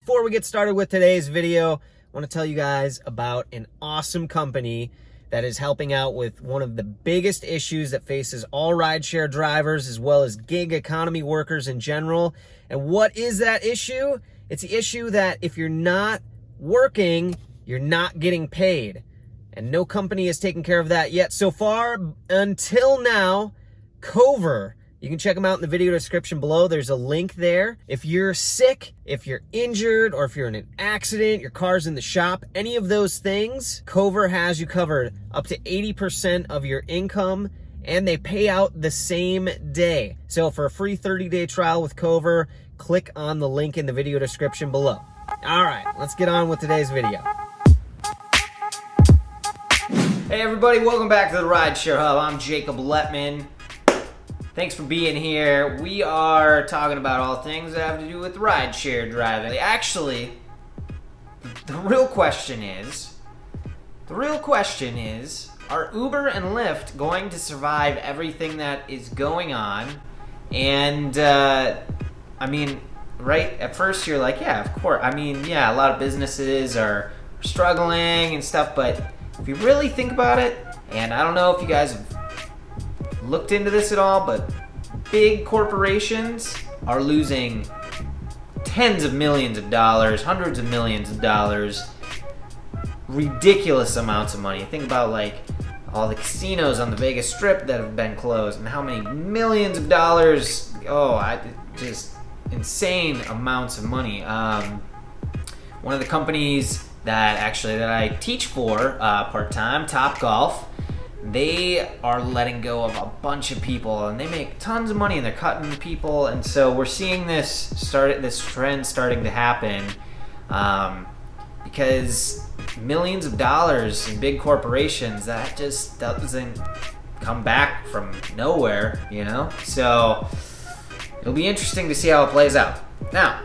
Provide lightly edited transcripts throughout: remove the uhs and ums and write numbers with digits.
Before we get started with today's video, I want to tell you guys about an awesome company that is helping out with one of the biggest issues that faces all rideshare drivers as well as gig economy workers in general. And what is that issue? It's the issue that if you're not working, you're not getting paid. And no company has taken care of that yet so far until now. Cover. You can check them out in the video description below. There's a link there. If you're sick, if you're injured, or if you're in an accident, your car's in the shop, any of those things, Cover has you covered up to 80% of your income, and they pay out the same day. So for a free 30-day trial with Cover, click on the link in the video description below. All right, let's get on with today's video. Hey everybody, welcome back to the Rideshare Hub. I'm Jacob Letman. Thanks for being here. We are talking about all things that have to do with rideshare driving. Actually, the real question is, are Uber and Lyft going to survive everything that is going on? And, I mean, right, at first you're like, yeah, of course. I mean, yeah, a lot of businesses are struggling and stuff, but if you really think about it, and I don't know if you guys have looked into this at all, but big corporations are losing tens of millions of dollars, hundreds of millions of dollars, ridiculous amounts of money. Think about like all the casinos on the Vegas Strip that have been closed and how many millions of dollars, just insane amounts of money. One of the companies that I teach for part-time, Topgolf, they are letting go of a bunch of people and they make tons of money and they're cutting people, and so we're seeing this trend starting to happen because millions of dollars in big corporations, that just doesn't come back from nowhere, you know? So it'll be interesting to see how it plays out. Now,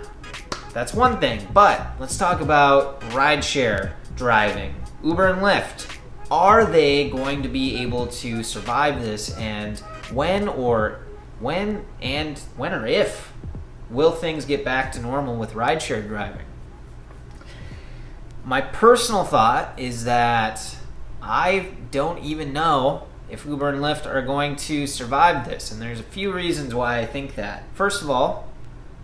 that's one thing, but let's talk about rideshare driving. Uber and Lyft. Are they going to be able to survive this, and when or if will things get back to normal with rideshare driving? My personal thought is that I don't even know if Uber and Lyft are going to survive this, and there's a few reasons why I think that. First of all,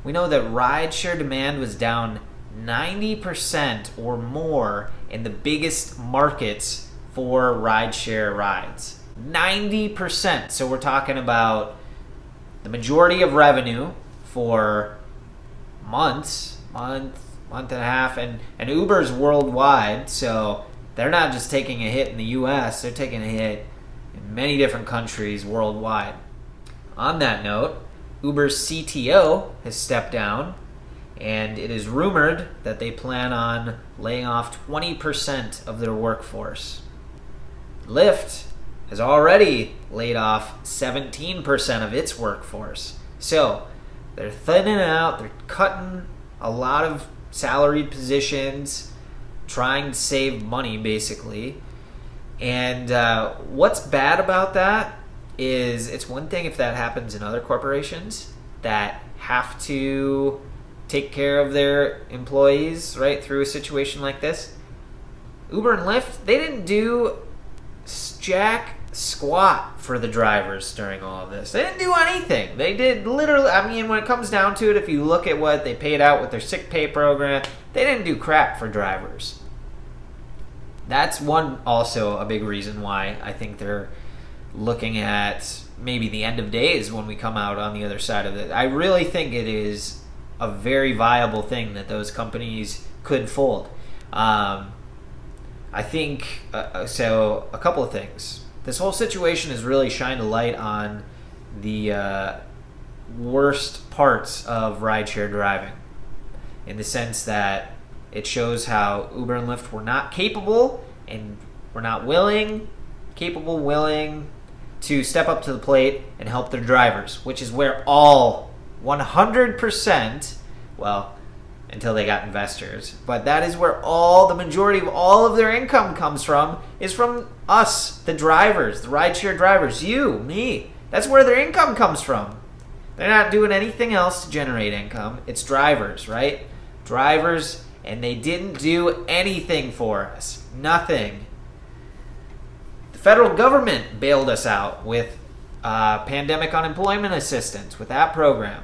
we know that rideshare demand was down 90% or more in the biggest markets for rideshare rides. 90%. So we're talking about the majority of revenue for month and a half, and Uber's worldwide, so they're not just taking a hit in the US, they're taking a hit in many different countries worldwide. On that note, Uber's CTO has stepped down, and it is rumored that they plan on laying off 20% of their workforce. Lyft has already laid off 17% of its workforce. So they're thinning out, they're cutting a lot of salaried positions, trying to save money basically. And what's bad about that is it's one thing if that happens in other corporations that have to take care of their employees, right, through a situation like this. Uber and Lyft, they didn't do jack squat for the drivers during all of this. They didn't do anything. They did literally, I mean, when it comes down to it, if you look at what they paid out with their sick pay program, they didn't do crap for drivers. That's one, also a big reason why I think they're looking at maybe the end of days when we come out on the other side of it. I really think it is a very viable thing that those companies could fold. I think, so a couple of things. This whole situation has really shined a light on the worst parts of rideshare driving, in the sense that it shows how Uber and Lyft were not capable and were not willing to step up to the plate and help their drivers, which is where all 100%, well, until they got investors, but that is where the majority of all of their income comes from, is from us, the drivers, the rideshare drivers, you, me. That's where their income comes from. They're not doing anything else to generate income. It's drivers, right? drivers, and they didn't do anything for us. Nothing. The federal government bailed us out with pandemic unemployment assistance, with that program.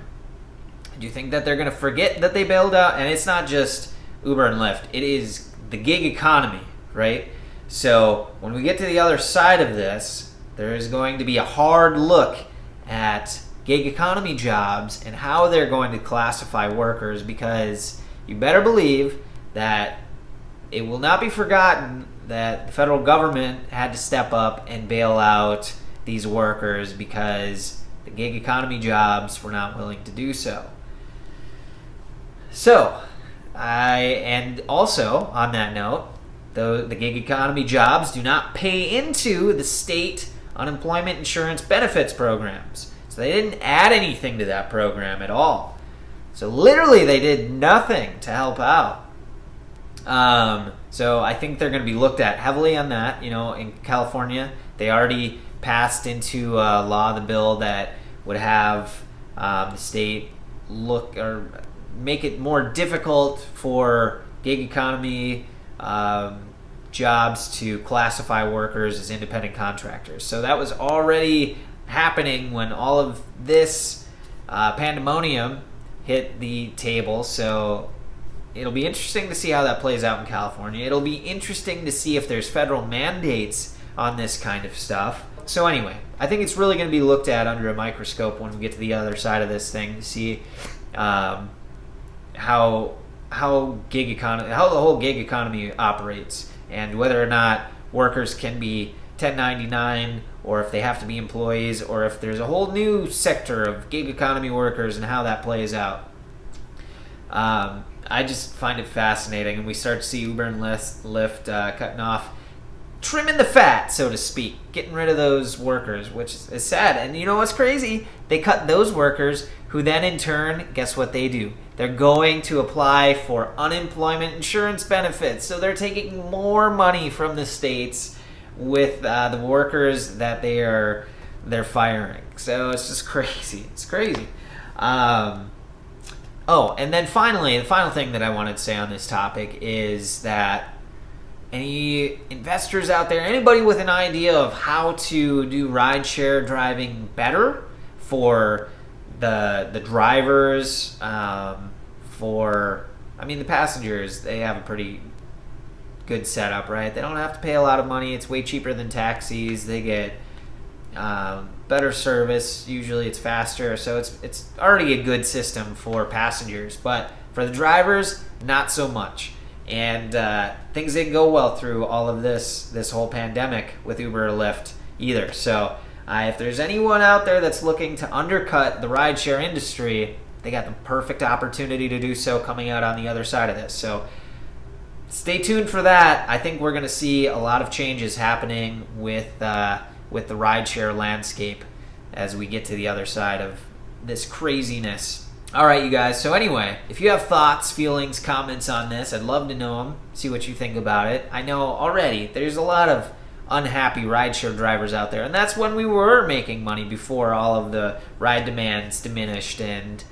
Do you think that they're going to forget that they bailed out? And it's not just Uber and Lyft. It is the gig economy, right? So when we get to the other side of this, there is going to be a hard look at gig economy jobs and how they're going to classify workers, because you better believe that it will not be forgotten that the federal government had to step up and bail out these workers because the gig economy jobs were not willing to do so. So, and also on that note, the gig economy jobs do not pay into the state unemployment insurance benefits programs. So they didn't add anything to that program at all. So literally they did nothing to help out. So I think they're going to be looked at heavily on that. You know, in California, they already passed into law the bill that would have the state look or make it more difficult for gig economy jobs to classify workers as independent contractors. So that was already happening when all of this pandemonium hit the table. So it'll be interesting to see how that plays out in California. It'll be interesting to see if there's federal mandates on this kind of stuff. So anyway, I think it's really going to be looked at under a microscope when we get to the other side of this thing to see how the whole gig economy operates, and whether or not workers can be 1099 or if they have to be employees, or if there's a whole new sector of gig economy workers and how that plays out. I just find it fascinating, and we start to see Uber and Lyft cutting off, trimming the fat, so to speak, getting rid of those workers, which is sad. And you know what's crazy? They cut those workers, who then in turn, guess what they do? They're going to apply for unemployment insurance benefits. So they're taking more money from the states with the workers that they're firing. So it's just crazy. It's crazy. And then finally, the final thing that I wanted to say on this topic is that any investors out there, anybody with an idea of how to do rideshare driving better for the drivers, the passengers, they have a pretty good setup, right? They don't have to pay a lot of money. It's way cheaper than taxis. They get better service. Usually it's faster. So it's already a good system for passengers. But for the drivers, not so much. And things didn't go well through all of this whole pandemic with Uber or Lyft either. So if there's anyone out there that's looking to undercut the rideshare industry, they got the perfect opportunity to do so coming out on the other side of this. So stay tuned for that. I think we're going to see a lot of changes happening with the rideshare landscape as we get to the other side of this craziness. All right, you guys. So anyway, if you have thoughts, feelings, comments on this, I'd love to know them, see what you think about it. I know already there's a lot of unhappy rideshare drivers out there, and that's when we were making money before all of the ride demands diminished and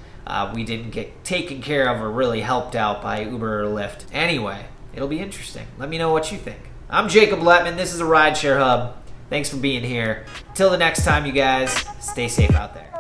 we didn't get taken care of or really helped out by Uber or Lyft. Anyway, it'll be interesting. Let me know what you think. I'm Jacob Lettman. This is a Rideshare Hub. Thanks for being here. Till the next time, you guys, stay safe out there.